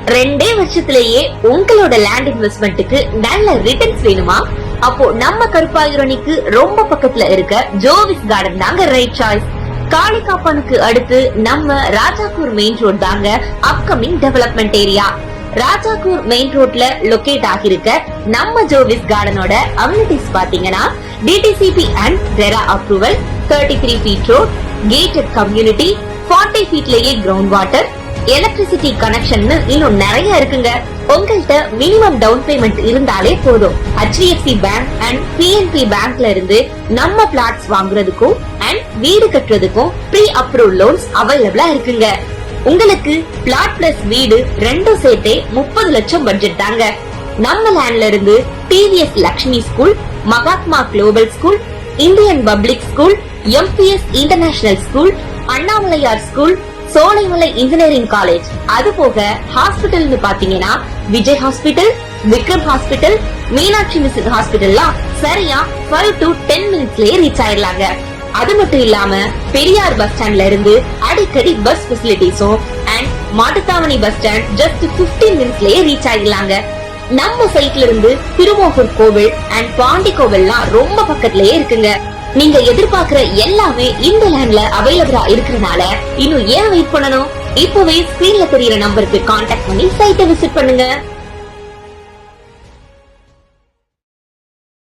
2 வருஷத்திலேயே உங்களோட லேண்ட் இன்வெஸ்ட்மெண்ட்டுக்கு நல்ல ரிட்டர்ன்ஸ் வேணுமா? அப்போ நம்ம கருப்பாயூரணிக்கு ரொம்ப பக்கத்துல இருக்க ஜோவிஸ் கார்டன் தாங்க ரைட் சாய்ஸ். காளிகாப்பனுக்கு அடுத்து நம்ம ராஜாக்கூர் மெயின் ரோட் தாங்க upcoming development area. Rajakkur main ரோட்ல லொகேட் ஆகிருக்க நம்ம ஜோவிஸ் கார்டனோட அம்யூனிட்டிஸ் பாத்தீங்கன்னா DTCP and RERA approval, 33 feet road, gated community, 40 feetலயே கிரவுண்ட் வாட்டர், எலக்ட்ரிசிட்டி கனெக்ஷன் இன்னும் நிறைய இருக்குங்க. உங்கள்கிட்ட மினிமம் டவுன் பேமெண்ட் இருந்தாலே போதும். HDFC பேங்க் அண்ட் PNB பேங்க்ல இருந்து நம்ம பிளாட்ஸ் வாங்குறதுக்கும் அண்ட் வீடு கட்டுறதுக்கும் ப்ரீ அப்ரூவ் லோன்ஸ் அவைலபிளா இருக்குங்க. உங்களுக்கு பிளாட் பிளஸ் வீடு ரெண்டும் சேர்த்தே 30 லட்சம் பட்ஜெட் தாங்க. நம்ம லேண்ட்ல இருந்து TVS Lakshmi school, Mahatma global school, Indian public school, MPS international school, Annamalaiyar school, Solaimalai engineering college, அது போக ஹாஸ்பிட்டல்னு பாத்தீங்கன்னா Vijay hospital, Vikram hospital, Meenakshi mission ஹாஸ்பிட்டல்லாம் சரியா 12 to 10 மினிட்ஸ்லயே ரீச் ஆயிடலாங்க. அது மட்டும் இல்லாம பெரியார் பஸ் ஸ்டாண்ட்ல இருந்து அடிக்கடி பஸ் ஃபெசிலிட்டிஸும் and Mattuthavani bus stand just 15 மினிட்ஸ்லயே ரீச் ஆயிடலாங்க. நம்ம சைட்ல இருந்து திருமோகூர் கோவில் அண்ட் பாண்டி கோவில்லாம் ரொம்ப பக்கத்திலேயே இருக்குங்க. நீங்க எதிர்பார்க்கிற எல்லாமே இந்த லேண்ட்ல அவைலபிளா இருக்கிறனால இன்னும் ஏன் வெயிட் பண்ணணும்? இப்பவே ஸ்கிரீன்ல தெரியற நம்பருக்கு கான்டாக்ட் பண்ணி சைட்டை விசிட் பண்ணுங்க.